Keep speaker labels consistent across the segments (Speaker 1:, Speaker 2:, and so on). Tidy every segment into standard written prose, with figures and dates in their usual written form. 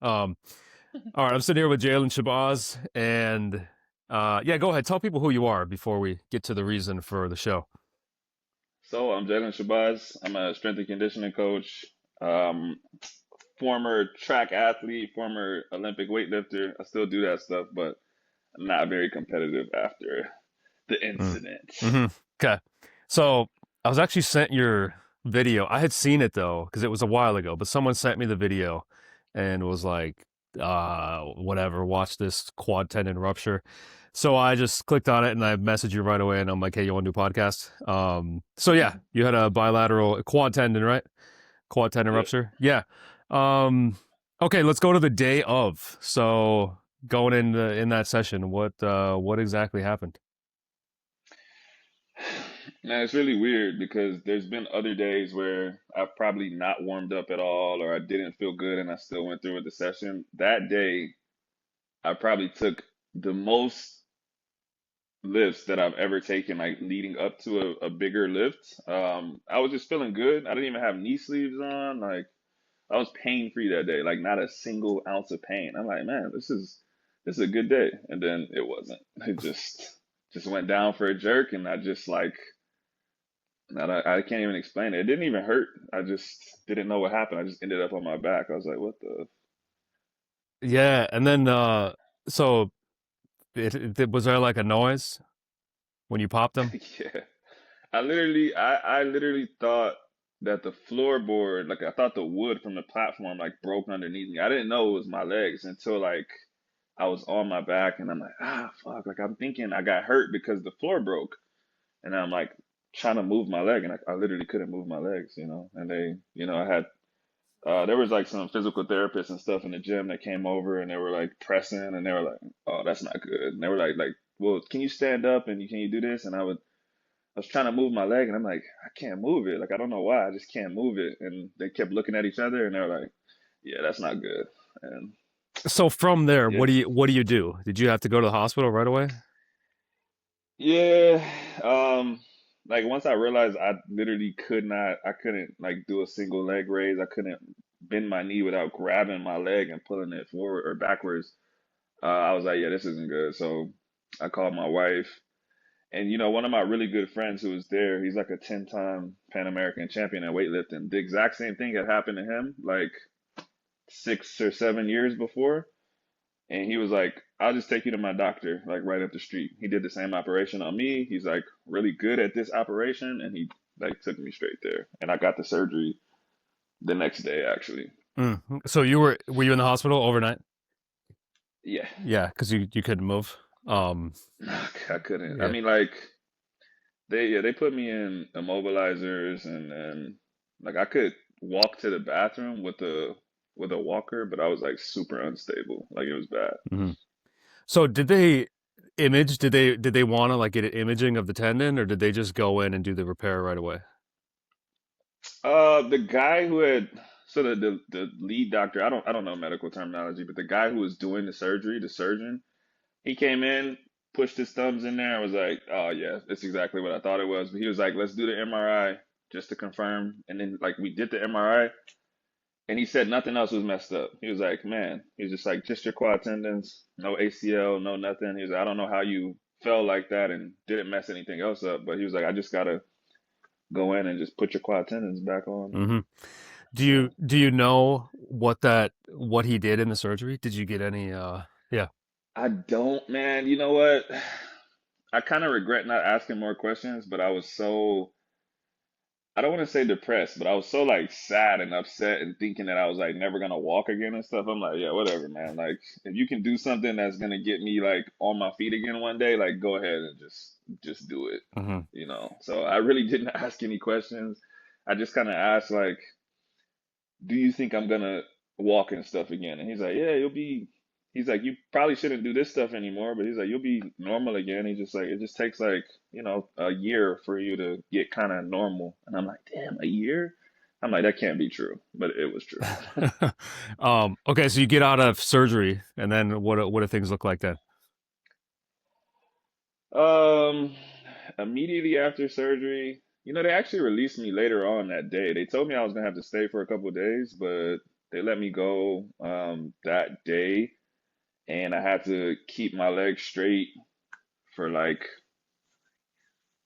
Speaker 1: Um, all right, I'm sitting here with Jalen Shabazz, and yeah, go ahead. Tell people who you are before we get to the reason for the show.
Speaker 2: So I'm Jalen Shabazz. I'm a strength and conditioning coach, um, former track athlete, former Olympic weightlifter. I still do that stuff, but I'm not very competitive after the
Speaker 1: Mm.
Speaker 2: incident.
Speaker 1: Hmm. Okay, so I was actually sent your video. I had seen it though because it was a while ago, but someone sent me the video and was like, whatever, watch this quad tendon rupture. So I just clicked on it and I messaged you right away, and I'm like, hey, you want to do a podcast? So yeah,
Speaker 2: Mhm.
Speaker 1: you had a bilateral quad tendon, right? Quad tendon
Speaker 2: Yep.
Speaker 1: rupture. Yeah. Um, okay, let's go to the day of. So going in that session, what exactly happened?
Speaker 2: Now it's really weird because there's been other days where I've probably not warmed up at all or I didn't feel good and I still went through with the session. That day, I probably took the most lifts that I've ever taken, like leading up to a bigger lift. I was just feeling good. I didn't even have knee sleeves on. Like I was pain free that day, like not a single ounce of pain. I'm like, man, this is a good day. And then it wasn't. It just went down for a jerk, and I just like I can't even explain it. It didn't even hurt. I just didn't know what happened. I just ended up on my back. I was like, what the?
Speaker 1: Yeah, and then so was there like a noise when you popped them?
Speaker 2: Yeah. I literally thought that the floorboard, like I thought the wood from the platform like broke underneath me. I didn't know it was my legs until like I was on my back and I'm like, fuck. Like I'm thinking I got hurt because the floor broke. And I'm like trying to move my leg and I literally couldn't move my legs. And I had there was like some physical therapists and stuff in the gym that came over and they were like pressing and they were like, oh, that's not good. And they were like, well, can you stand up and can you do this? And I was trying to move my leg and I'm like, I can't move it. Like, I don't know why. I just can't move it. And they kept looking at each other and they were like, yeah, that's not good. And
Speaker 1: So from there,
Speaker 2: yeah,
Speaker 1: what do you do? Did you have to go to the hospital right away?
Speaker 2: yeah. Like once I realized I literally I couldn't like do a single leg raise. I couldn't bend my knee without grabbing my leg and pulling it forward or backwards. I was like, yeah, this isn't good. So I called my wife. And one of my really good friends who was there, he's like a 10-time Pan American champion in weightlifting. The exact same thing had happened to him like 6 or 7 years before. And he was like, I'll just take you to my doctor, like right up the street. He did the same operation on me. He's like really good at this operation. And he like took me straight there. And I got the surgery the next day, actually.
Speaker 1: Mm. So were you in the hospital overnight?
Speaker 2: Yeah,
Speaker 1: Yeah, because you couldn't move. Um,
Speaker 2: I couldn't. I
Speaker 1: yeah.
Speaker 2: mean, like they put me in immobilizers and like I could walk to the bathroom with a walker, but I was like super unstable. Like it was bad.
Speaker 1: Hmm. So did they image? Did they want to like get an imaging of the tendon, or did they just go in and do the repair right away?
Speaker 2: The guy who had so the lead doctor, I don't know medical terminology, but the guy who was doing the surgery, the surgeon, he came in, pushed his thumbs in there, and was like, "Oh yeah, that's exactly what I thought it was." But he was like, "Let's do the MRI just to confirm." And then like we did the MRI, and he said nothing else was messed up. He was like, "Man," he was just like, "Just your quad tendons, no ACL, no nothing." He was like, "I don't know how you fell like that and didn't mess anything else up," but he was like, "I just gotta go in and just put your quad tendons back on." And
Speaker 1: Hmm. Do you
Speaker 2: so.
Speaker 1: do you know what he did in the surgery? Did you get any? Yeah.
Speaker 2: I don't, man. You know what? I kind of regret not asking more questions, but I don't want to say depressed, but I was so like sad and upset and thinking that I was like never gonna walk again and stuff. I'm like, yeah, whatever, man. Like, if you can do something that's gonna get me like on my feet again one day, like go ahead and just do it. So I really didn't ask any questions. I just kind of asked like, do you think I'm gonna walk and stuff again? And he's like, yeah, you'll be. He's like, you probably shouldn't do this stuff anymore, but he's like, you'll be normal again. He's just like, it just takes like, a year for you to get kind of normal. And I'm like, damn, a year? I'm like, that can't be true, but it was true.
Speaker 1: Okay, so you get out of surgery, and then what do things look like then?
Speaker 2: Um, Immediately after surgery, they actually released me later on that day. They told me I was gonna have to stay for a couple of days, but They let me go that day, and I had to keep my legs straight for like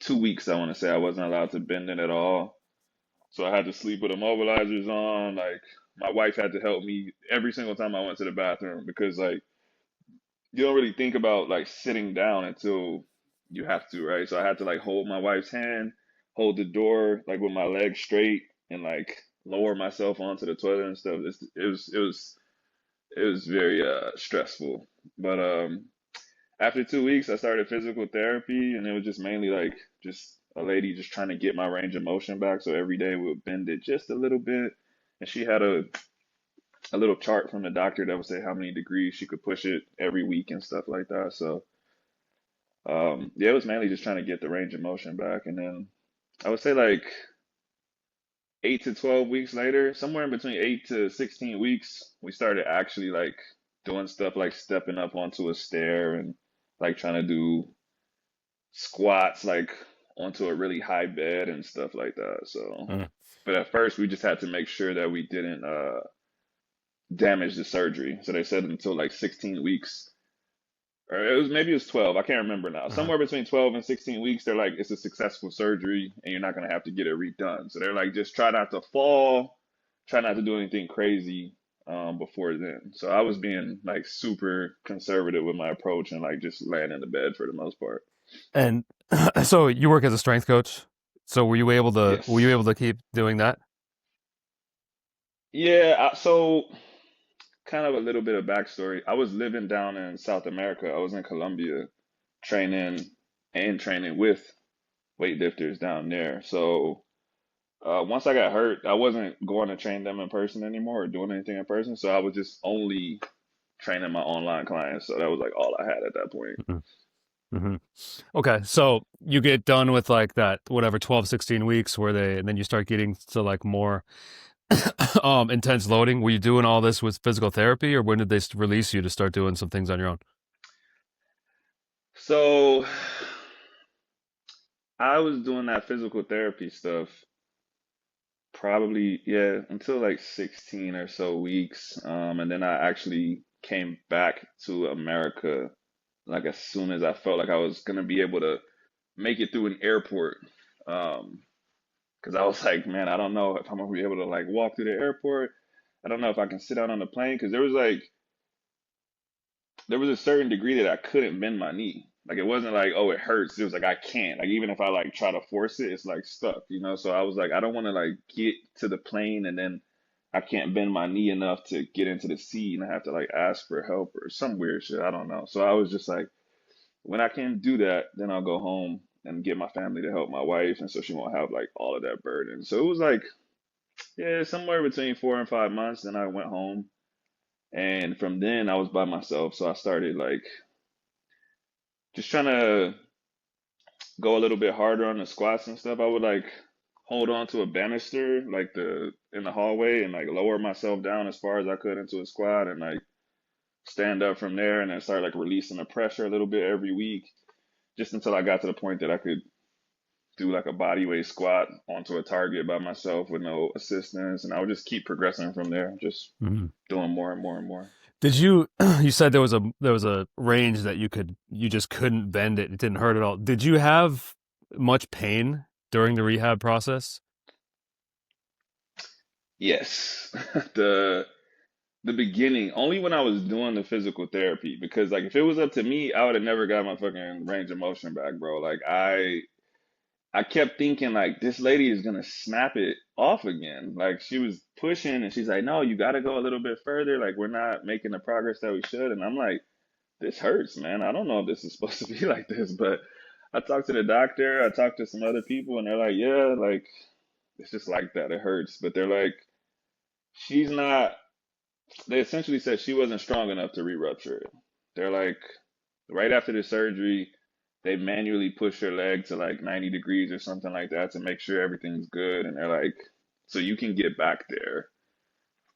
Speaker 2: 2 weeks. I want to say I wasn't allowed to bend it at all. So I had to sleep with immobilizers on. Like my wife had to help me every single time I went to the bathroom because like you don't really think about like sitting down until you have to, right? So I had to like hold my wife's hand, hold the door like with my legs straight, and like lower myself onto the toilet and stuff. It was very stressful. But after 2 weeks, I started physical therapy, and it was just mainly like just a lady just trying to get my range of motion back. So every day we would bend it just a little bit, and she had a little chart from the doctor that would say how many degrees she could push it every week and stuff like that. So yeah, it was mainly just trying to get the range of motion back, and then I would say like 8 to 12 weeks later, somewhere in between 8 to 16 weeks, we started actually like doing stuff like stepping up onto a stair and like trying to do squats like onto a really high bed and stuff like that. So,
Speaker 1: Mm.
Speaker 2: but at first we just had to make sure that we didn't damage the surgery. So they said until like 16 weeks, or it was 12. I can't remember now.
Speaker 1: Uh-huh.
Speaker 2: Somewhere between 12 and 16 weeks, they're like, it's a successful surgery and you're not going to have to get it redone. So they're like, just try not to fall, try not to do anything crazy before then. So I was being like super conservative with my approach and like just laying in the bed for the most part.
Speaker 1: And so you work as a strength coach. So were you
Speaker 2: Yes.
Speaker 1: able to keep doing that?
Speaker 2: Yeah. So kind of a little bit of backstory. I was living down in South America. I was in Colombia training and training with weightlifters down there. So once I got hurt, I wasn't going to train them in person anymore or doing anything in person. So I was just only training my online clients. So that was like all I had at that point.
Speaker 1: Hmm. Hmm. Okay, so you get done with like that, whatever, 12, 16 weeks and then you start getting to like more intense loading. Were you doing all this with physical therapy, or when did they release you to start doing some things on your own?
Speaker 2: So I was doing that physical therapy stuff probably, yeah, until like 16 or so weeks. And then I actually came back to America like as soon as I felt like I was gonna be able to make it through an airport. Um, because I was like, man, I don't know if I'm gonna be able to like walk through the airport. I don't know if I can sit out on the plane because there was a certain degree that I couldn't bend my knee. Like it wasn't like, oh, it hurts. It was like I can't. Like even if I like try to force it, it's like stuck, you know? So I was like, I don't want to like get to the plane and then I can't bend my knee enough to get into the seat and I have to like ask for help or some weird shit. I don't know. So I was just like, when I can do that, then I'll go home and get my family to help my wife, and so she won't have like all of that burden. So it was like, yeah, somewhere between 4 and 5 months. Then I went home, and from then I was by myself. So I started like just trying to go a little bit harder on the squats and stuff. I would like hold on to a banister like the in the hallway and like lower myself down as far as I could into a squat and like stand up from there and then start like releasing the pressure a little bit every week just until I got to the point that I could do like a body weight squat onto a target by myself with no assistance, and I would just keep progressing from there, just
Speaker 1: Hmm.
Speaker 2: doing more and more and more.
Speaker 1: Did you you said there was a range that you just couldn't bend it. It didn't hurt at all. Did you have much pain during the rehab process?
Speaker 2: Yes, the the beginning only when I was doing the physical therapy because like if it was up to me, I would have never got my fucking range of motion back, bro. Like I kept thinking like this lady is gonna snap it off again. Like she was pushing and she's like, no, you gotta go a little bit further. Like we're not making the progress that we should. And I'm like, this hurts, man. I don't know if this is supposed to be like this, but I talked to the doctor, I talked to some other people, and they're like, yeah, like it's just like that. It hurts. But they're like, she's not, they essentially said she wasn't strong enough to re-rupture it. They're like, right after the surgery, they manually push her leg to like 90 degrees or something like that to make sure everything's good. And they're like, so you can get back there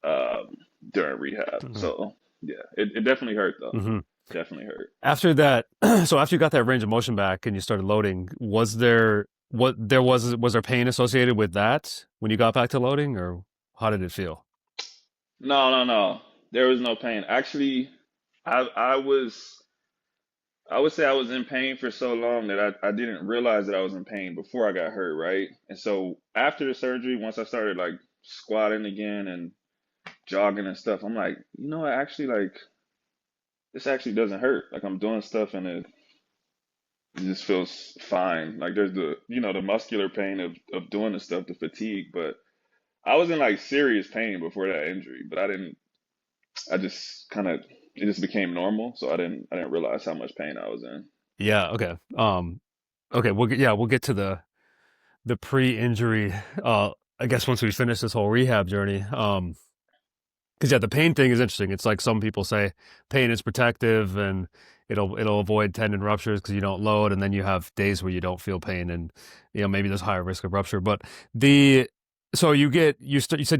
Speaker 2: um, during rehab.
Speaker 1: Hmm.
Speaker 2: So yeah, it definitely hurt though.
Speaker 1: Hmm.
Speaker 2: Definitely hurt.
Speaker 1: After that, so after you got that range of motion back and you started loading, was there pain associated with that when you got back to loading, or how did it feel?
Speaker 2: No, no, no. There was no pain. Actually, I was I would say I was in pain for so long that I didn't realize that I was in pain before I got hurt, right? And so after the surgery, once I started like squatting again and jogging and stuff, I'm like, you know what, actually like this actually doesn't hurt. Like I'm doing stuff and it just feels fine. Like there's the muscular pain of doing the stuff, the fatigue, but I was in like serious pain before that injury, but I just kind of it just became normal, so I didn't realize how much pain I was in.
Speaker 1: Yeah. Okay. Okay. We'll get to the pre-injury. I guess once we finish this whole rehab journey. Because yeah, the pain thing is interesting. It's like some people say pain is protective and it'll avoid tendon ruptures because you don't load, and then you have days where you don't feel pain, and maybe there's higher risk of rupture. But the so you said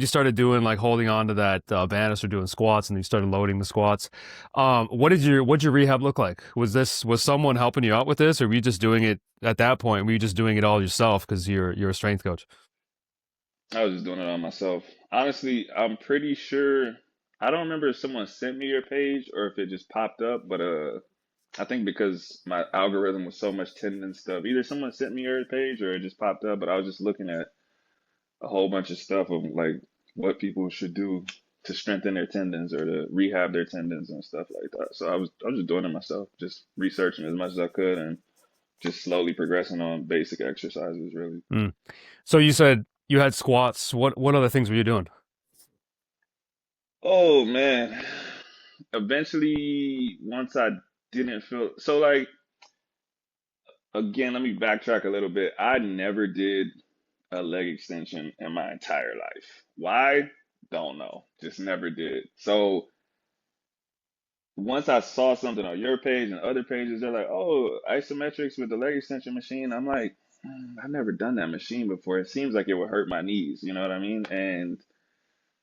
Speaker 1: you started doing like holding on to that banister, doing squats, and you started loading the squats. What'd your rehab look like? Was someone helping you out with this, or were you just doing it at that point? Were you just doing it all yourself because you're a strength coach?
Speaker 2: I was just doing it on myself. Honestly, I'm pretty sure I don't remember if someone sent me your page or if it just popped up, but I think because my algorithm was so much tendon stuff, either someone sent me your page or it just popped up, but I was just looking at a whole bunch of stuff of like what people should do to strengthen their tendons or to rehab their tendons and stuff like that. So I was just doing it myself, just researching as much as I could and just slowly progressing on basic exercises really.
Speaker 1: Mm. So you said you had squats. What other things were you doing?
Speaker 2: Oh man. Eventually once I didn't feel so like again, let me backtrack a little bit. I never did a leg extension in my entire life. Why? Don't know. Just never did. So once I saw something on your page and other pages, they're like, "Oh, isometrics with the leg extension machine." I'm like, I've never done that machine before. It seems like it would hurt my knees. You know what I mean? And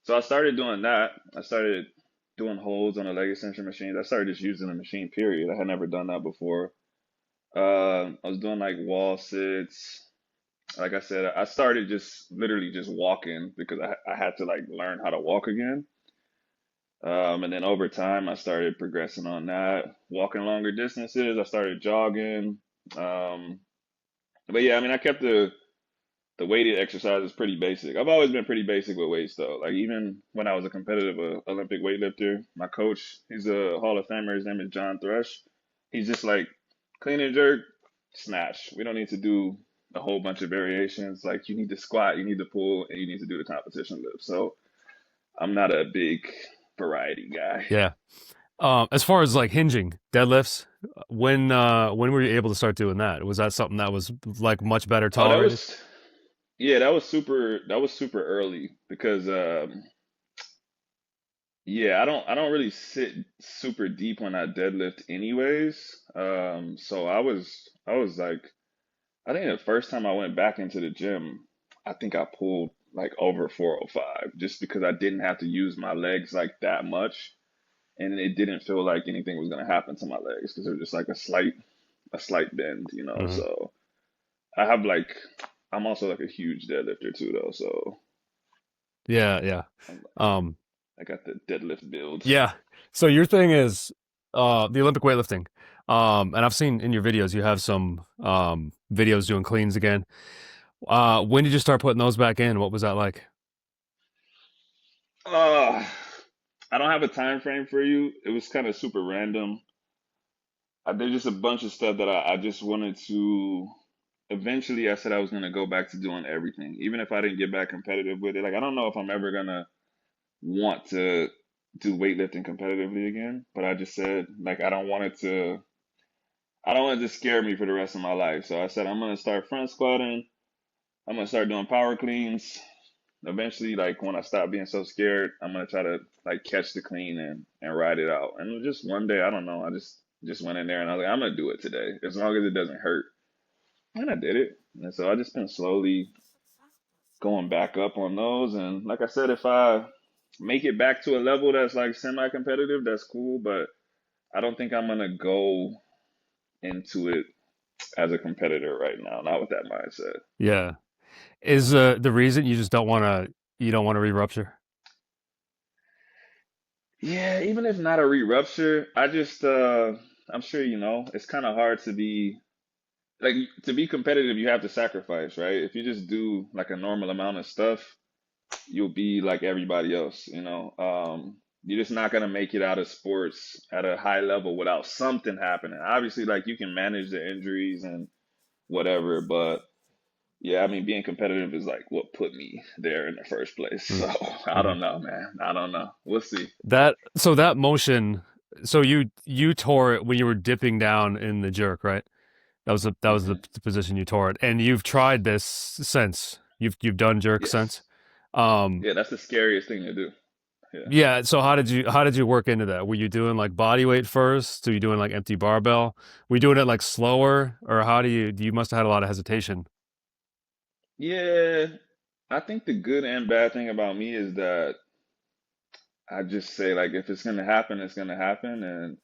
Speaker 2: so I started doing that. I started doing holds on the leg extension machines. I started just using the machine. Period. I had never done that before. I was doing like wall sits. Like I said, I started just literally just walking because I had to like learn how to walk again. And then over time, I started progressing on that, walking longer distances. I started jogging. Um, but yeah, I mean, I kept the weighted exercises pretty basic. I've always been pretty basic with weights though. Like even when I was a competitive Olympic weightlifter, my coach, he's a Hall of Famer. His name is John Thresh. He's just like clean and jerk, snatch. We don't need to do a whole bunch of variations. Like you need to squat, you need to pull, and you need to do the competition lift. So I'm not a big variety guy.
Speaker 1: Yeah. As far as like hinging, deadlifts, when were you able to start doing that? Was that something that was like much better
Speaker 2: Oh, that
Speaker 1: tolerated?
Speaker 2: was yeah, that was super early because yeah, I don't really sit super deep when I deadlift anyways. So I was like I think the first time I went back into the gym, I think I pulled like over 405 just because I didn't have to use my legs like that much and it didn't feel like anything was gonna happen to my legs because they're just like a slight bend, you know.
Speaker 1: Hmm.
Speaker 2: So I have like I'm also like a huge deadlifter too though, so
Speaker 1: Yeah, yeah.
Speaker 2: I'm like
Speaker 1: Um,
Speaker 2: I got the deadlift build.
Speaker 1: yeah. So your thing is the Olympic weightlifting. And I've seen in your videos you have some videos doing cleans again. When did you start putting those back in? What was that like?
Speaker 2: Uh, I don't have a time frame for you. It was kind of super random. There's just a bunch of stuff that I just wanted to. Eventually, I said I was gonna go back to doing everything, even if I didn't get back competitive with it. Like I don't know if I'm ever gonna want to do weightlifting competitively again, but I just said like I don't want it to scare me for the rest of my life. So I said I'm gonna start front squatting. I'm gonna start doing power cleans. Eventually, like when I stop being so scared, I'm gonna try to like catch the clean and ride it out. And just one day, I don't know, I just went in there and I was like, I'm gonna do it today, as long as it doesn't hurt. And I did it. And so I just been slowly going back up on those. And like I said, if I make it back to a level that's like semi-competitive, that's cool. But I don't think I'm gonna go into it as a competitor right now, not with that mindset.
Speaker 1: Yeah. Is the reason you just don't want to re-rupture?
Speaker 2: Yeah, even if not a re-rupture, I'm sure it's kind of hard to be like to be competitive, you have to sacrifice, right? If you just do like a normal amount of stuff, you'll be like everybody else, you know. You're just not gonna make it out of sports at a high level without something happening. Obviously, like you can manage the injuries and whatever, but yeah, I mean, being competitive is like what put me there in the first place. So I
Speaker 1: Mm-hmm.
Speaker 2: don't know, man. I don't know. We'll see.
Speaker 1: That motion, so you tore it when you were dipping down in the jerk, right? That was the
Speaker 2: Hmm.
Speaker 1: position you tore it, and you've tried this since. You've done jerk since.
Speaker 2: Yes.
Speaker 1: Um,
Speaker 2: Yeah, that's the scariest thing to do. Yeah.
Speaker 1: yeah. So how did you work into that? Were you doing like body weight first? Were you doing like empty barbell? Were you doing it like slower, or how do you must have had a lot of hesitation?
Speaker 2: Yeah, I think the good and bad thing about me is that I just say like if it's gonna happen, it's gonna happen, and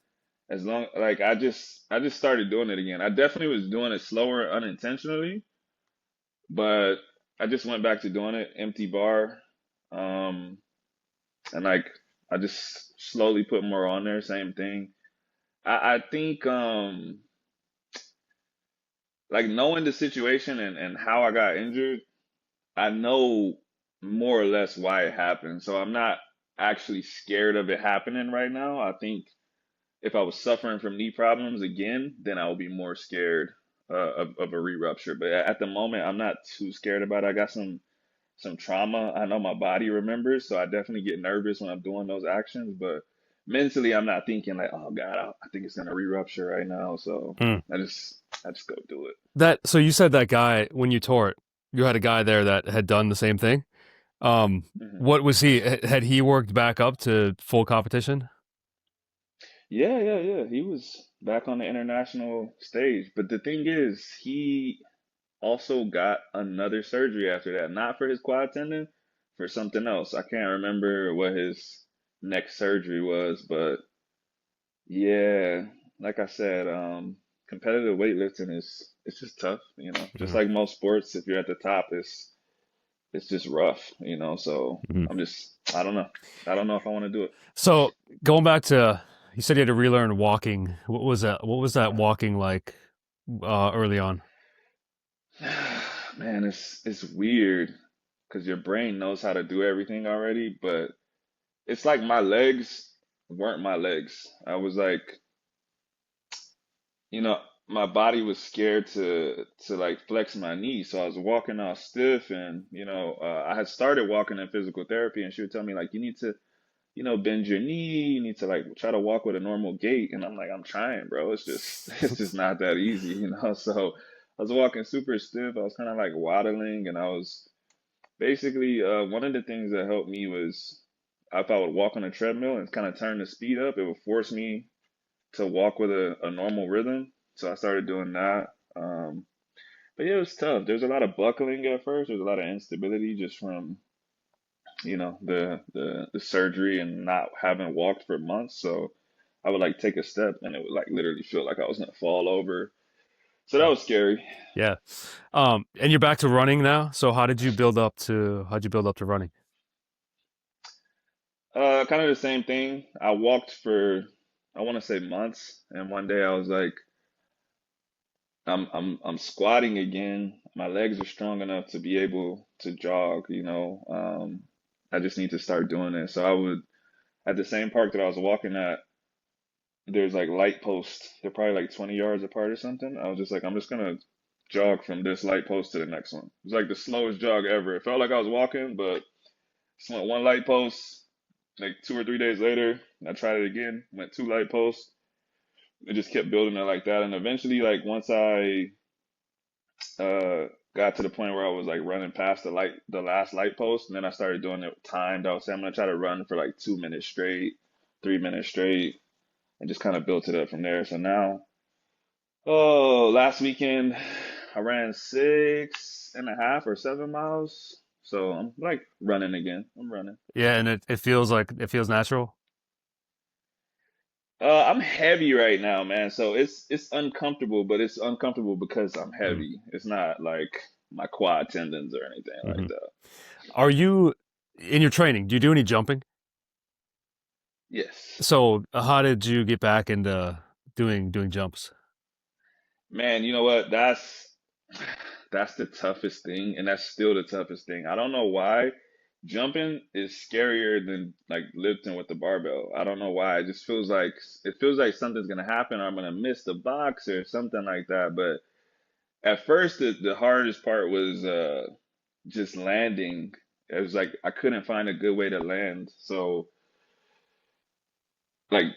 Speaker 2: as long like I just started doing it again. I definitely was doing it slower unintentionally, but I just went back to doing it empty bar, um, and like I just slowly put more on there. Same thing. I think like knowing the situation and how I got injured, I know more or less why it happened. So I'm not actually scared of it happening right now. I think if I was suffering from knee problems again, then I would be more scared of a re-rupture. But at the moment, I'm not too scared about it. I got some trauma. I know my body remembers, so I definitely get nervous when I'm doing those actions. But mentally, I'm not thinking like, oh God, I think it's gonna re-rupture right now. So
Speaker 1: Mm.
Speaker 2: I just go do it.
Speaker 1: So you said that guy when you tore it, you had a guy there that had done the same thing.
Speaker 2: Mhm.
Speaker 1: What was he? Had he worked back up to full competition?
Speaker 2: Yeah, yeah, yeah. He was back on the international stage. But the thing is, he also got another surgery after that. Not for his quad tendon, for something else. I can't remember what his next surgery was, but yeah, like I said, competitive weightlifting is it's just tough, you know. Just like most sports, if you're at the top, it's just rough, you know. So
Speaker 1: Mm-hmm.
Speaker 2: I don't know. I don't know if I want to do it.
Speaker 1: So going back to, you said you had to relearn walking. What was that? What was that walking like early on?
Speaker 2: Man, it's weird because your brain knows how to do everything already, but it's like my legs weren't my legs. I was like, you know, my body was scared to like flex my knee, so I was walking all stiff, and I had started walking in physical therapy, and she would tell me like, you need to, bend your knee, you need to like try to walk with a normal gait, and I'm like, I'm trying, bro. It's just it's just not that easy, you know. So I was walking super stiff. I was kind of like waddling, and I was basically one of the things that helped me was if I would walk on a treadmill and kind of turn the speed up, it would force me to walk with a normal rhythm. So I started doing that. But yeah, it was tough. There's a lot of buckling at first. There's a lot of instability just from, the surgery and not having walked for months. So I would like take a step and it would like literally feel like I was gonna fall over. So that was scary.
Speaker 1: Yeah. And you're back to running now. So how'd you build up to running?
Speaker 2: Kind of the same thing. I walked for I want to say months, and one day I was like, I'm squatting again. My legs are strong enough to be able to jog, you know. I just need to start doing it. So I would at the same park that I was walking at, there's like light posts. They're probably like 20 yards apart or something. I was just like, I'm just gonna jog from this light post to the next one. It was like the slowest jog ever. It felt like I was walking, but just went one light post. Like 2 or 3 days later, I tried it again. Went two light posts. It just kept building it like that, and eventually, like once I uh got to the point where I was like running past the last light post, and then I started doing it timed. I was saying I'm gonna try to run for like 2 minutes straight, 3 minutes straight, and just kind of built it up from there. So now, oh, last weekend I ran 6.5 or 7 miles. So I'm like running again. I'm running.
Speaker 1: Yeah, and it feels natural.
Speaker 2: I'm heavy right now, man. So it's uncomfortable, but it's uncomfortable because I'm
Speaker 1: Mm-hmm.
Speaker 2: heavy. It's not like my quad tendons or anything
Speaker 1: Mm-hmm.
Speaker 2: like that.
Speaker 1: Are you in your training? Do you do any jumping?
Speaker 2: Yes.
Speaker 1: So how did you get back into doing jumps?
Speaker 2: Man, you know what? That's the toughest thing, and that's still the toughest thing. I don't know why. Jumping is scarier than like lifting with the barbell. I don't know why. It feels like something's gonna happen or I'm gonna miss the box or something like that. But at first the hardest part was just landing. It was like I couldn't find a good way to land. So like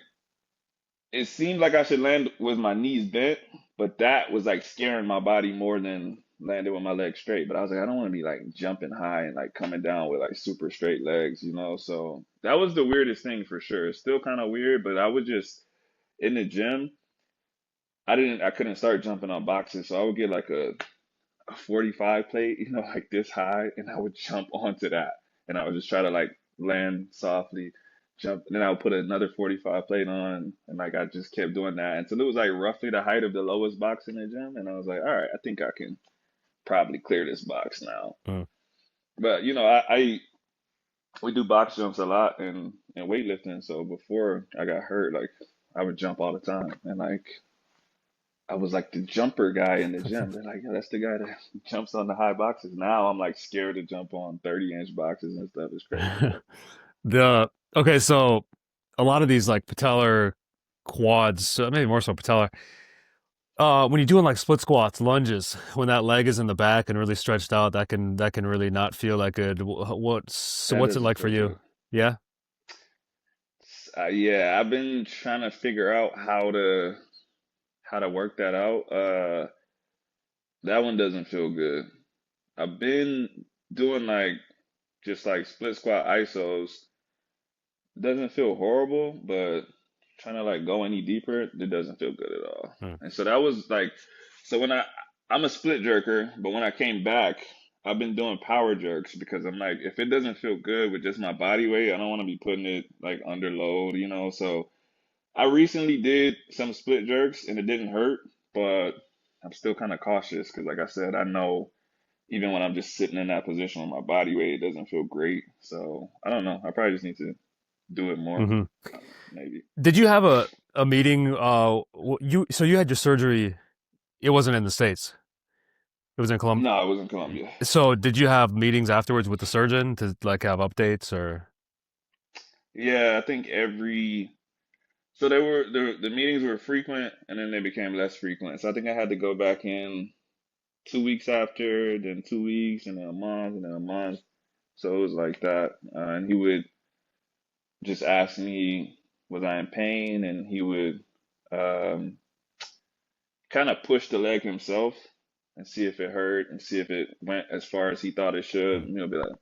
Speaker 2: it seemed like I should land with my knees bent, but that was like scaring my body more than landing with my legs straight. But I was like, I don't want to be like jumping high and like coming down with like super straight legs, you know? So that was the weirdest thing for sure. It's still kind of weird, but I would just in the gym, I couldn't start jumping on boxes. So I would get like a 45 plate, like this high, and I would jump onto that. And I would just try to like land softly, jump, and then I would put another 45 plate on, and like I just kept doing that until it was like roughly the height of the lowest box in the gym. And I was like, all right, I think I can probably clear this box now.
Speaker 1: Mm.
Speaker 2: But I we do box jumps a lot in weightlifting. So before I got hurt, like I would jump all the time, and like I was like the jumper guy in the gym. They're like, yeah, that's the guy that jumps on the high boxes. Now I'm like scared to jump on 30-inch boxes and stuff. It's crazy, but
Speaker 1: The okay, so a lot of these like patellar quads, maybe more so patellar. When you're doing like split squats, lunges, when that leg is in the back and really stretched out, that can really not feel that good.
Speaker 2: that
Speaker 1: What's it
Speaker 2: doesn't
Speaker 1: like for
Speaker 2: feel
Speaker 1: you?
Speaker 2: good.
Speaker 1: Yeah.
Speaker 2: Yeah, I've been trying to figure out how to work that out. That one doesn't feel good. I've been doing like just like split squat isos. Doesn't feel horrible, but trying to like go any deeper, it doesn't feel good at all.
Speaker 1: Hmm.
Speaker 2: And so that was like, so when I'm a split jerker, but when I came back, I've been doing power jerks because I'm like, if it doesn't feel good with just my body weight, I don't want to be putting it like under load. So I recently did some split jerks and it didn't hurt, but I'm still kind of cautious because, like I said, I know even when I'm just sitting in that position with my body weight, it doesn't feel great. So I don't know. I probably just need to do it more.
Speaker 1: Hmm.
Speaker 2: Maybe.
Speaker 1: Did you have a meeting? You had your surgery. It wasn't in the States. It was in Colombia.
Speaker 2: No, I was in Colombia.
Speaker 1: So did you have meetings afterwards with the surgeon to like have updates or?
Speaker 2: Yeah, I think so they were the meetings were frequent and then they became less frequent. So I think I had to go back in 2 weeks after, then 2 weeks, and then a month, and then a month. So it was like that. And he would just ask me, was I in pain? And he would um, kind of push the leg himself and see if it hurt and see if it went as far as he thought it should. And he'll be like,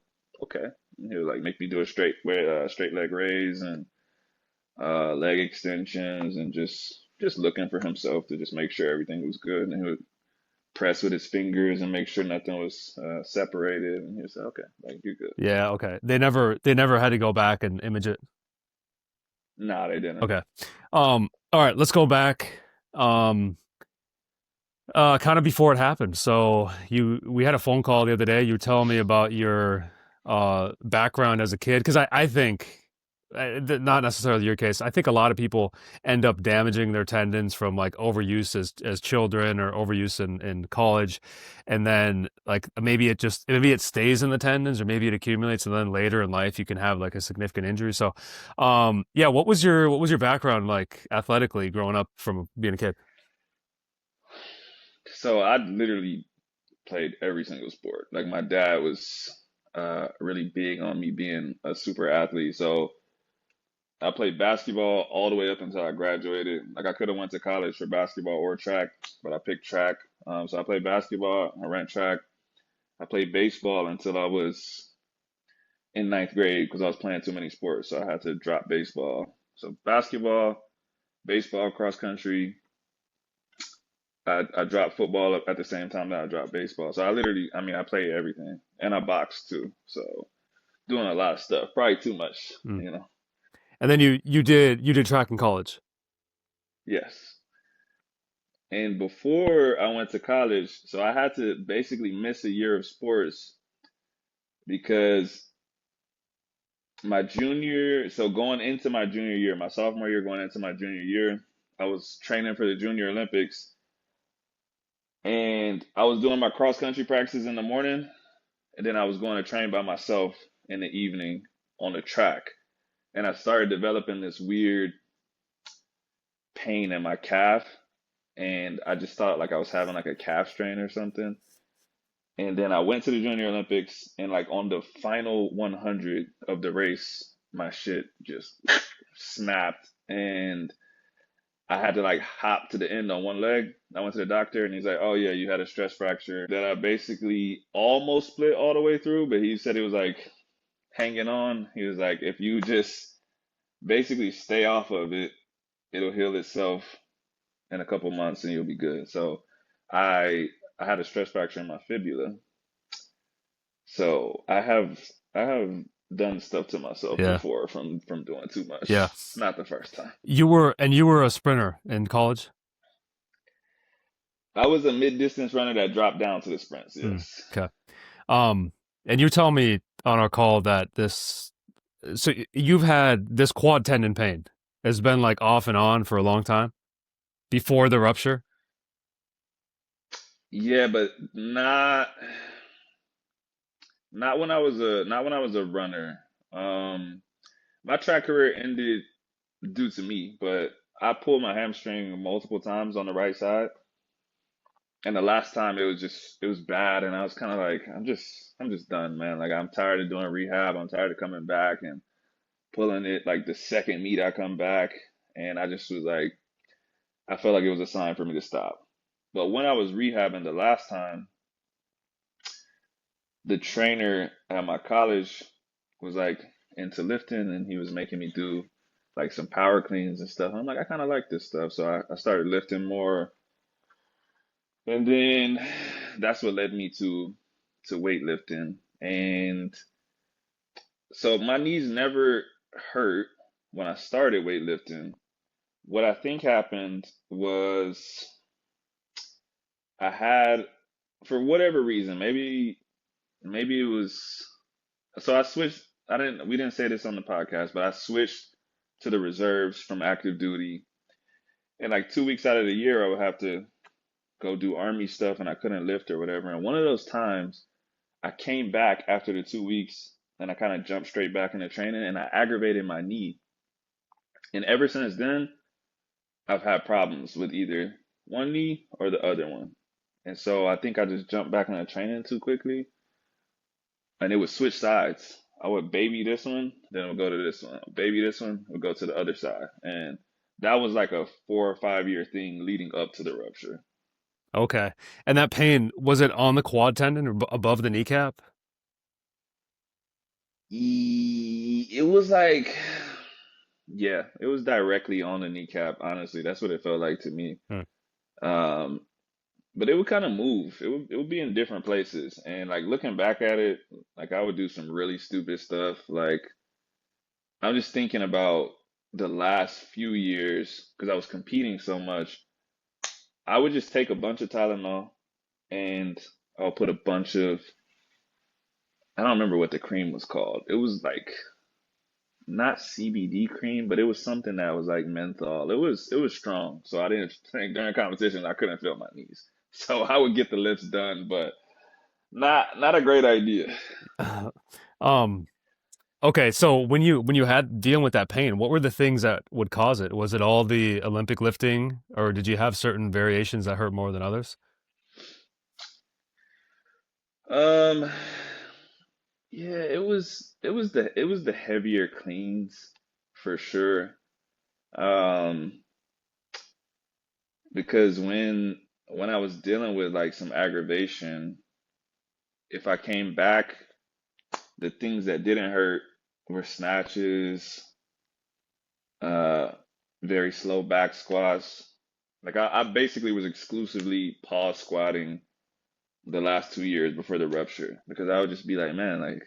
Speaker 2: okay. And he'll like make me do a straight leg raise and leg extensions and just looking for himself to just make sure everything was good. And he would press with his fingers and make sure nothing was separated. And he would say, okay, like you're good.
Speaker 1: Yeah, okay. They never had to go back and image it.
Speaker 2: Nah, they didn't.
Speaker 1: Okay. All right, let's go back. Um, kind of before it happened. So we had a phone call the other day. You were telling me about your background as a kid because I think not necessarily your case. I think a lot of people end up damaging their tendons from like overuse as children or overuse in college, and then like maybe it stays in the tendons or maybe it accumulates and then later in life you can have like a significant injury. So, yeah, what was your background like athletically growing up from being a kid?
Speaker 2: So I literally played every single sport. Like my dad was really big on me being a super athlete. So I played basketball all the way up until I graduated. Like I could have went to college for basketball or track, but I picked track. So I played basketball. I ran track. I played baseball until I was in ninth grade because I was playing too many sports, so I had to drop baseball. So basketball, baseball, cross country. I dropped football at the same time that I dropped baseball. So I mean, I played everything, and I boxed too. So doing a lot of stuff, probably too much,
Speaker 1: Mm.
Speaker 2: you know.
Speaker 1: And then you did track in college.
Speaker 2: Yes. And before I went to college, so I had to basically miss a year of sports because so going into my junior year, my sophomore year, going into my junior year, I was training for the Junior Olympics, and I was doing my cross country practices in the morning, and then I was going to train by myself in the evening on the track. And I started developing this weird pain in my calf, and I just thought like I was having like a calf strain or something. And then I went to the Junior Olympics, and like on the final 100 of the race, my shit just snapped, and I had to like hop to the end on one leg. I went to the doctor, and he's like, "Oh yeah, you had a stress fracture that I basically almost split all the way through," but he said it was like hanging on. He was like, "If you just basically stay off of it, it'll heal itself in a couple months, and you'll be good." So I I had a stress fracture in my fibula. So I have done stuff to myself
Speaker 1: Yeah.
Speaker 2: before from doing too
Speaker 1: Yeah.
Speaker 2: much. Not the first time.
Speaker 1: You were a sprinter in college?
Speaker 2: I was a mid-distance runner that dropped down to the sprints,
Speaker 1: Mm,
Speaker 2: yes.
Speaker 1: okay. And you tell me on our call that you've had this quad tendon pain has been like off and on for a long time before the rupture.
Speaker 2: Yeah, but not when I was a runner. Um my track career ended due to me, but I pulled my hamstring multiple times on the right side. And the last time it was bad, and I was kind of like I'm just done, man. Like I'm tired of doing rehab. I'm tired of coming back and pulling it like the second meet I come back, and I just was like I felt like it was a sign for me to stop. But when I was rehabbing the last time, the trainer at my college was like into lifting, and he was making me do like some power cleans and stuff. I'm like, I kind of like this stuff, so I started lifting more, and then that's what led me to weightlifting. And so my knees never hurt when I started weightlifting. What I think happened was I had, for whatever reason, maybe it was, so I switched. We didn't say this on the podcast, but I switched to the reserves from active duty. And like 2 weeks out of the year, I would have to go do army stuff, and I couldn't lift or whatever. And one of those times, I came back after the 2 weeks, and I kind of jumped straight back into training, and I aggravated my knee. And ever since then, I've had problems with either one knee or the other one. And so I think I just jumped back into training too quickly, and it would switch sides. I would baby this one, then we'll go to this one. Baby this one, we'll go to the other side. And that was like a 4 or 5 year thing leading up to the rupture.
Speaker 1: Okay. And that pain, was it on the quad tendon or above the kneecap?
Speaker 2: It was like, yeah, it was directly on the kneecap. Honestly, that's what it felt like to me.
Speaker 1: Hmm.
Speaker 2: Um, but it would kind of move. It would be in different places. And like looking back at it, like I would do some really stupid stuff. Like I'm just thinking about the last few years because I was competing so much. I would just take a bunch of Tylenol, and I'll put a bunch of, I don't remember what the cream was called. It was like not CBD cream, but it was something that was like menthol. It was strong. So I didn't think during competition I couldn't feel my knees. So I would get the lifts done, but not a great idea.
Speaker 1: um, okay, so when you had dealing with that pain, what were the things that would cause it? Was it all the Olympic lifting, or did you have certain variations that hurt more than others?
Speaker 2: Um, yeah, it was the heavier cleans for sure. Um, because when I was dealing with like some aggravation, if I came back, the things that didn't hurt were snatches, uh, very slow back squats. Like I basically was exclusively pause squatting the last 2 years before the rupture because I would just be like, man, like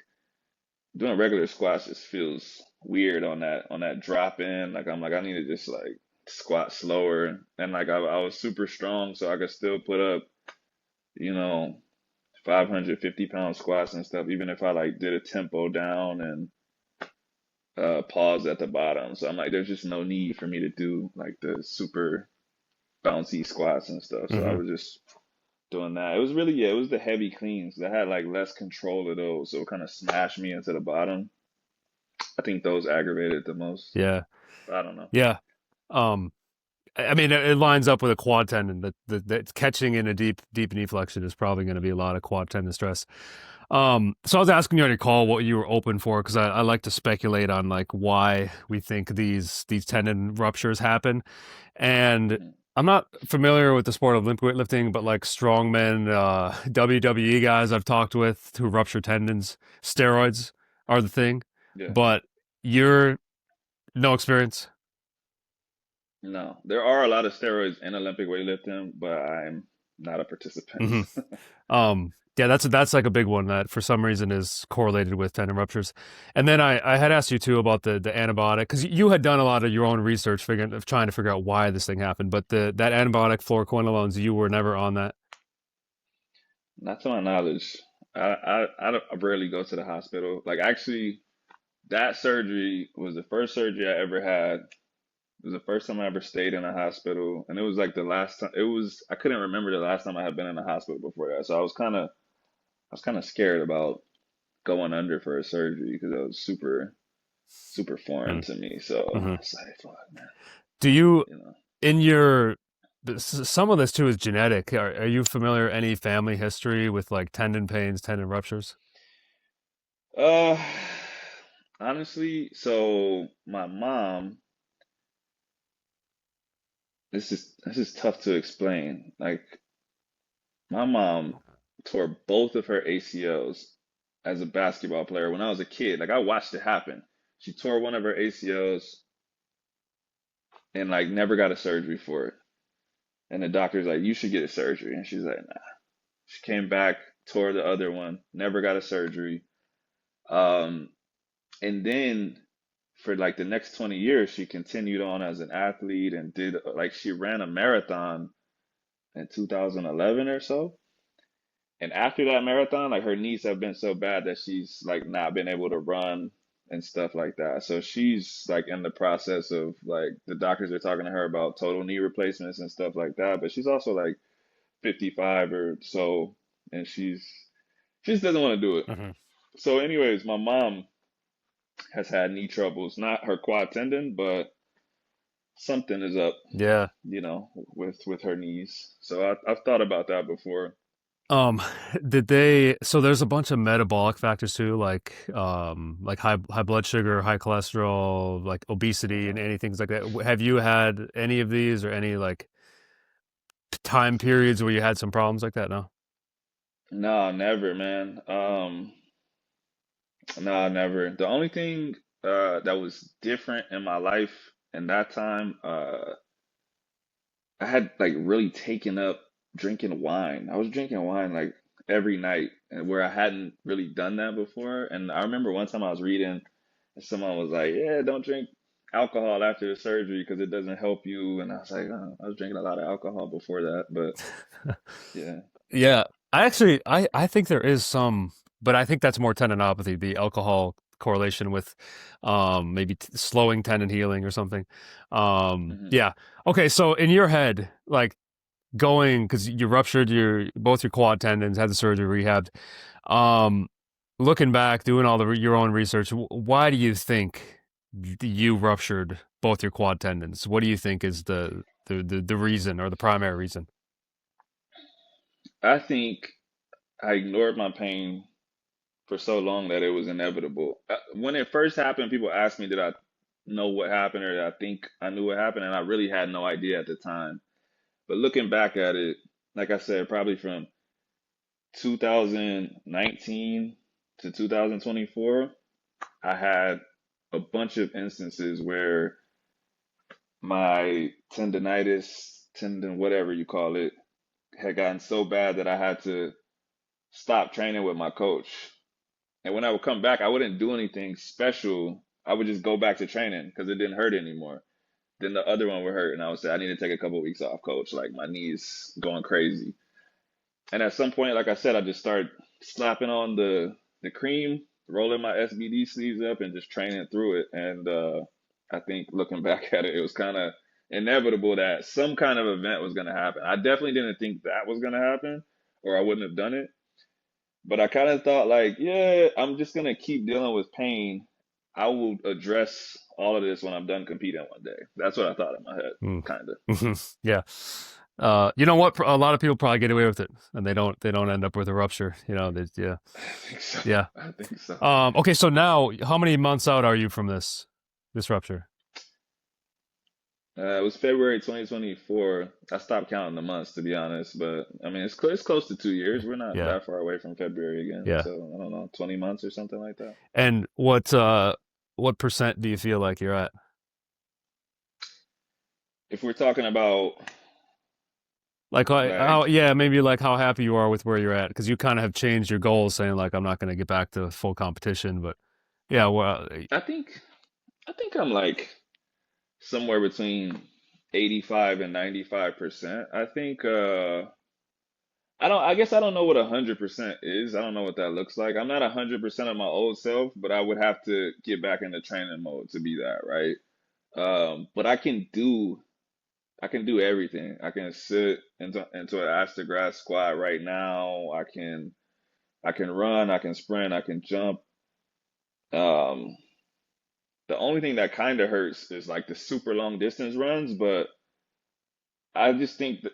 Speaker 2: doing regular squats just feels weird on that drop in. Like I'm like I need to just like squat slower, and like I was super strong, so I could still put up, you know, 550 pound squats and stuff, even if I like did a tempo down. And pause at the bottom. So I'm like, there's just no need for me to do like the super bouncy squats and stuff. So I
Speaker 1: Hmm.
Speaker 2: was just doing that. It was really, yeah, it was the heavy cleans. I had like less control of those, so it kind of smashed me into the bottom. I think those aggravated the most.
Speaker 1: Yeah.
Speaker 2: But I don't know.
Speaker 1: Yeah. Um, I mean, it lines up with a quad tendon. That catching in a deep knee flexion is probably going to be a lot of quad tendon stress. So I was asking you on your call what you were open for because I like to speculate on like why we think these tendon ruptures happen. And
Speaker 2: Hmm.
Speaker 1: I'm not familiar with the sport of Olympic weightlifting, but like strongmen, WWE guys I've talked with who rupture tendons, steroids are the thing.
Speaker 2: Yeah.
Speaker 1: But you're no experience.
Speaker 2: No, there are a lot of steroids in Olympic weightlifting, but I'm not a participant.
Speaker 1: Hmm. Yeah, that's like a big one that for some reason is correlated with tendon ruptures. And then I had asked you too about the antibiotic because you had done a lot of your own research figuring of trying to figure out why this thing happened. But that antibiotic fluoroquinolones, you were never on that.
Speaker 2: Not to my knowledge. I rarely go to the hospital. Like actually, that surgery was the first surgery I ever had. It was the first time I ever stayed in a hospital, and it was like the last time. It was I couldn't remember the last time I had been in a hospital before that, so I was kind of scared about going under for a surgery because it was super foreign to me. So I
Speaker 1: Mm-hmm.
Speaker 2: was like, fuck, man,
Speaker 1: Do you
Speaker 2: you know.
Speaker 1: in your some of this too is genetic. Are you familiar any family history with like tendon pains, tendon ruptures?
Speaker 2: Uh, honestly, so my mom, this is tough to explain. Like my mom tore both of her ACLs as a basketball player when I was a kid. Like I watched it happen. She tore one of her ACLs and like never got a surgery for it. And the doctor's like, you should get a surgery. And she's like, nah. She came back, tore the other one, never got a surgery. Um, and then for like the next 20 years, she continued on as an athlete and did like she ran a marathon in 2011 or so. And after that marathon, like her knees have been so bad that she's like not been able to run and stuff like that. So she's like in the process of like the doctors are talking to her about total knee replacements and stuff like that. But she's also like 55 or so, and she just doesn't want to do it.
Speaker 1: Hmm.
Speaker 2: So, anyways, my mom has had knee troubles, not her quad tendon, but something is up,
Speaker 1: Yeah.
Speaker 2: with her knees. So I've thought about that before.
Speaker 1: Um, did they? So there's a bunch of metabolic factors too, like high blood sugar, high cholesterol, like obesity, and
Speaker 2: Uh-huh.
Speaker 1: any things like that. Have you had any of these or any like time periods where you had some problems like that? No.
Speaker 2: No, never, man. No, never. The only thing that was different in my life in that time, I had like really taken up drinking wine. I was drinking wine like every night, and where I hadn't really done that before. And I remember one time I was reading, and someone was like, "Yeah, don't drink alcohol after the surgery because it doesn't help you." And I was like, oh, I was drinking a lot of alcohol before that, but yeah.
Speaker 1: Yeah, I think there is some, but I think that's more tendinopathy, the alcohol correlation with maybe slowing tendon healing or something.
Speaker 2: Hmm.
Speaker 1: Yeah. Okay, so in your head, like going because you ruptured your both your quad tendons, had the surgery, rehabbed. Um, Looking back, doing all your own research, why do you think you ruptured both your quad tendons? What do you think is the reason or the primary reason?
Speaker 2: I think I ignored my pain for so long that it was inevitable. When it first happened, people asked me, did I know what happened or did I think I knew what happened? And I really had no idea at the time. But looking back at it, like I said, probably from 2019 to 2024, I had a bunch of instances where my tendonitis, tendon, whatever you call it, had gotten so bad that I had to stop training with my coach. And when I would come back, I wouldn't do anything special. I would just go back to training because it didn't hurt anymore. Then the other one would hurt, and I would say, I need to take a couple of weeks off, coach. Like my knees going crazy. And at some point, like I said, I just started slapping on the cream, rolling my SBD sleeves up and just training through it. And I think looking back at it, it was kind of inevitable that some kind of event was going to happen. I definitely didn't think that was going to happen, or I wouldn't have done it. But I kind of thought like, yeah, I'm just going to keep dealing with pain. I will address all of this when I'm done competing one day. That's what I thought in my head,
Speaker 1: Mm.
Speaker 2: kind of.
Speaker 1: Yeah. You know what? A lot of people probably get away with it, and they don't end up with a rupture. Yeah,
Speaker 2: I think so.
Speaker 1: yeah.
Speaker 2: I think so.
Speaker 1: Okay, so now, how many months out are you from this rupture?
Speaker 2: It was February 2024. I stopped counting the months to be honest, but I mean it's close to 2 years. We're not
Speaker 1: Yeah,
Speaker 2: that far away from February again,
Speaker 1: yeah.
Speaker 2: so I don't know, 20 months or something like that.
Speaker 1: And what percent do you feel like you're at?
Speaker 2: If we're talking about
Speaker 1: Like
Speaker 2: like,
Speaker 1: yeah, maybe like how happy you are with where you're at, because you kind of have changed your goals, saying like I'm not going to get back to full competition, but yeah, well,
Speaker 2: I think I think I'm like somewhere between 85 and 95%. I think I guess I don't know what 100% is. I don't know what that looks like. I'm not 100% of my old self, but I would have to get back into training mode to be that, right? But I can do everything. I can sit into an ass grass squat right now. I can run, I can sprint, I can jump. Um, the only thing that kind of hurts is like the super long distance runs, but I just think that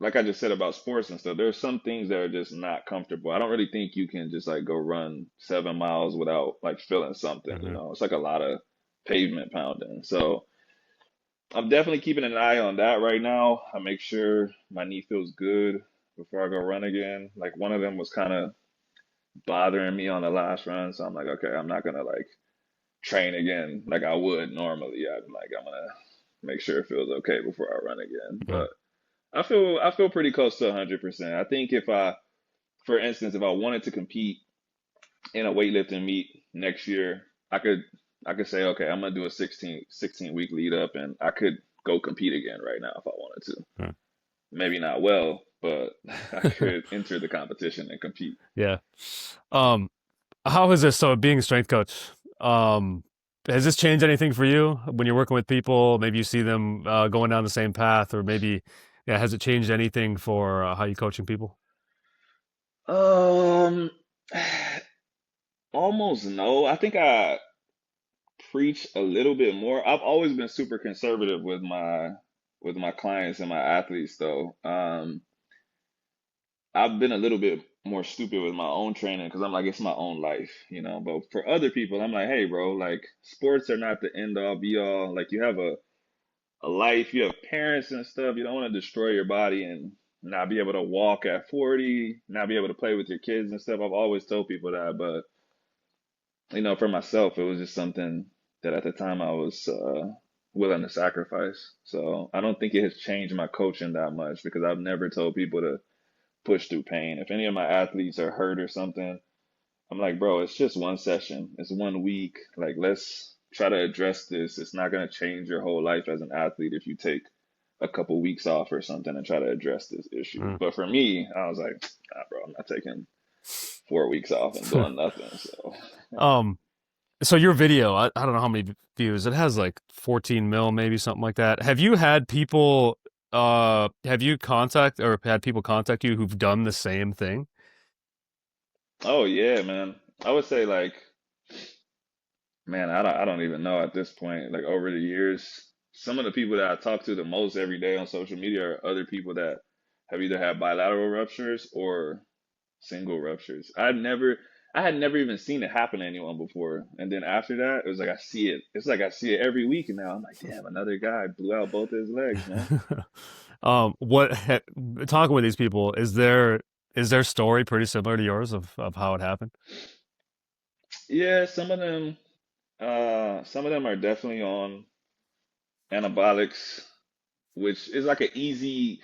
Speaker 2: like I just said about sports and stuff, there's some things that are just not comfortable. I don't really think you can just like go run 7 miles without like feeling something,
Speaker 1: mhm,
Speaker 2: It's like a lot of pavement pounding. So I'm definitely keeping an eye on that right now. I make sure my knee feels good before I go run again. Like one of them was kind of bothering me on the last run, so I'm like, okay, I'm not gonna like train again like I would normally. I'm gonna make sure it feels okay before I run again.
Speaker 1: mhm,
Speaker 2: But I feel pretty close to 100%. I think if for instance, if I wanted to compete in a weightlifting meet next year, I could say, okay, I'm gonna do a 16 week lead up, and I could go compete again right now if I wanted to.
Speaker 1: mhm.
Speaker 2: Maybe not well, but I could enter the competition and compete.
Speaker 1: Yeah. Um, how is this? So being a strength coach, um, has this changed anything for you when you're working with people? Maybe you see them going down the same path, or maybe, yeah, has it changed anything for how you coaching people?
Speaker 2: Um, almost no. I think I preach a little bit more. I've always been super conservative with my clients and my athletes, though. I've been a little bit more stupid with my own training because I'm like, it's my own life. But for other people, I'm like, hey, bro, like sports are not the end all be all. Like you have a life, you have parents and stuff. You don't want to destroy your body and not be able to walk at 40, not be able to play with your kids and stuff. I've always told people that, but for myself, it was just something that at the time I was willing to sacrifice. So I don't think it has changed my coaching that much because I've never told people to push through pain. If any of my athletes are hurt or something, I'm like, bro, it's just one session. It's 1 week. Like, let's try to address this. It's not going to change your whole life as an athlete if you take a couple weeks off or something and try to address this issue. But for me, I was like, nah, bro, I'm not taking 4 weeks off and
Speaker 1: Mm.
Speaker 2: doing nothing. So,
Speaker 1: um, so your video, I don't know how many views. It has like 14 mil, maybe something like that. Have you contact or had people contact you who've done the same thing?
Speaker 2: oh yeah, man. I would say like, man, I don't even know at this point. Like over the years, some of the people that I talk to the most every day on social media are other people that have either had bilateral ruptures or single ruptures. I had never even seen it happen to anyone before. And then after that, it was like I see it. It's like I see it every week now. I'm like, damn, another guy blew out both his legs, man.
Speaker 1: What talking with these people, is their story pretty similar to yours of how it happened?
Speaker 2: Yeah, some of them are definitely on anabolics, which is like an easy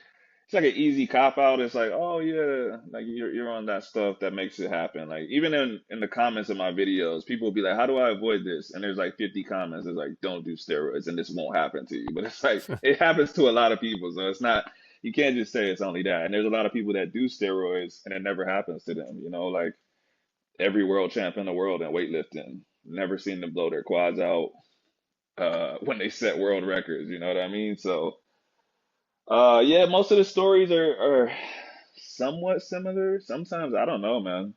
Speaker 2: cop out. It's like, oh yeah, like you're on that stuff that makes it happen. Like even in the comments of my videos, people will be like, how do I avoid this? And there's like 50 comments. It's like, don't do steroids and this won't happen to you. But it's like it happens to a lot of people, so it's not. You can't just say it's only that. And there's a lot of people that do steroids and it never happens to them. Like every world champ in the world in weightlifting. Never seen them blow their quads out when they set world records. You know what I mean? So, yeah, most of the stories are somewhat similar. Sometimes I don't know, man.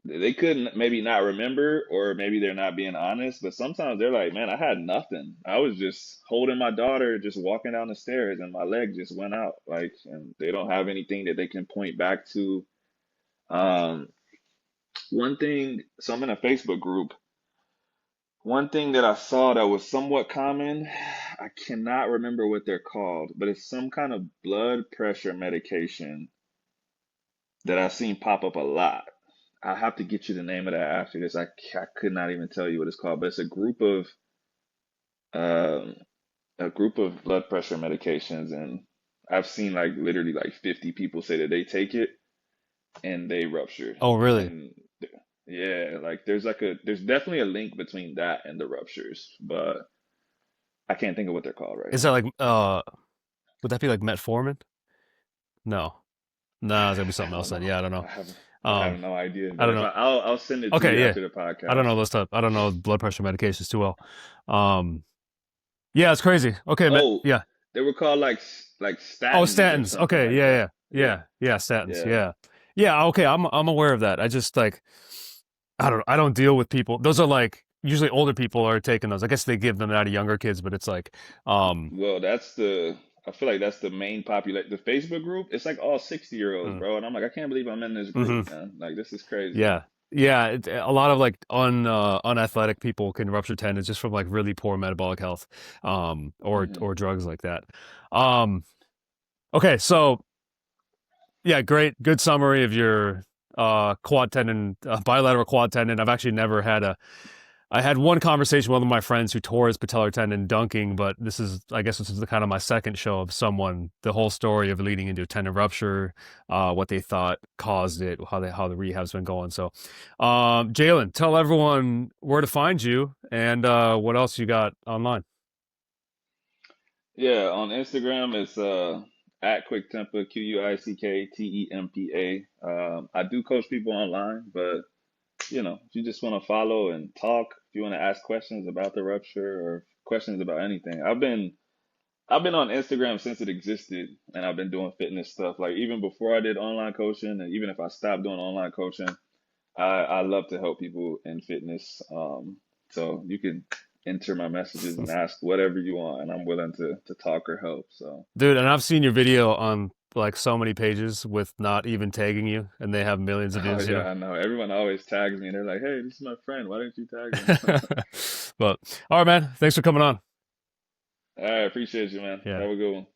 Speaker 2: They couldn't maybe not remember, or maybe they're not being honest. But sometimes they're like, "Man, I had nothing. I was just holding my daughter, just walking down the stairs, and my leg just went out." Like, and they don't have anything that they can point back to. Um, one thing, so I'm in a Facebook group. One thing that I saw that was somewhat common, I cannot remember what they're called, but it's some kind of blood pressure medication that I've seen pop up a lot. I'll have to get you the name of that after this. I could not even tell you what it's called, but it's um, a group of blood pressure medications, and I've seen like literally like 50 people say that they take it and they ruptured.
Speaker 1: Oh, really?
Speaker 2: And yeah, like there's definitely a link between that and the ruptures, but I can't think of what they're called right
Speaker 1: Is that
Speaker 2: now.
Speaker 1: like would that be like metformin? No. No, it's gonna be
Speaker 2: I
Speaker 1: something else
Speaker 2: don't
Speaker 1: then.
Speaker 2: know.
Speaker 1: Yeah, I don't know.
Speaker 2: I have
Speaker 1: Um,
Speaker 2: no idea.
Speaker 1: I
Speaker 2: But
Speaker 1: don't
Speaker 2: if
Speaker 1: know.
Speaker 2: I'll send it to
Speaker 1: Okay,
Speaker 2: you
Speaker 1: yeah.
Speaker 2: after the
Speaker 1: I don't
Speaker 2: podcast.
Speaker 1: know this stuff. I don't know blood pressure medications too well. Um, yeah, it's crazy. Okay,
Speaker 2: Oh,
Speaker 1: yeah.
Speaker 2: they were called like
Speaker 1: Oh,
Speaker 2: statins or
Speaker 1: statins.
Speaker 2: something
Speaker 1: Okay,
Speaker 2: like
Speaker 1: yeah,
Speaker 2: that.
Speaker 1: yeah,
Speaker 2: Yeah,
Speaker 1: yeah, statins.
Speaker 2: yeah.
Speaker 1: Yeah, yeah. Okay, I'm aware of that. I just like I don't deal with people. Those are like usually older people are taking those. I guess they give them out to younger kids, but it's like
Speaker 2: Well, I feel like that's the main population. The Facebook group, it's like all 60-year-olds,
Speaker 1: mm,
Speaker 2: bro. And I'm like, I can't believe I'm in this group,
Speaker 1: hmm
Speaker 2: man. Like, this is crazy.
Speaker 1: yeah. Yeah, a lot of like unathletic people can rupture tendons just from like really poor metabolic health,
Speaker 2: Hmm.
Speaker 1: or drugs like that. Um, okay, so yeah, great, good summary of your quad tendon, bilateral quad tendon. I've actually never had a. I had one conversation with one of my friends who tore his patellar tendon dunking, but I guess this is the kind of my second show of someone, the whole story of leading into a tendon rupture, what they thought caused it, how the rehab's been going. So, Jalen, tell everyone where to find you and what else you got online.
Speaker 2: Yeah, on Instagram, it's at Quick Tempa, QuickTempa. I do coach people online, but if you just want to follow and talk, if you want to ask questions about the rupture or questions about anything, I've been on Instagram since it existed, and I've been doing fitness stuff. Like even before I did online coaching, and even if I stopped doing online coaching, I love to help people in fitness. So you can enter my messages and ask whatever you want, and I'm willing to talk or help. So,
Speaker 1: Dude, and I've seen your video on like so many pages with not even tagging you, and they have millions of
Speaker 2: oh
Speaker 1: views,
Speaker 2: yeah, I know. Everyone always tags me, and they're like, "Hey, this is my friend. Why didn't you tag him?"
Speaker 1: But all right, man. Thanks for coming on.
Speaker 2: All right, appreciate you, man.
Speaker 1: Yeah.
Speaker 2: Have a good one.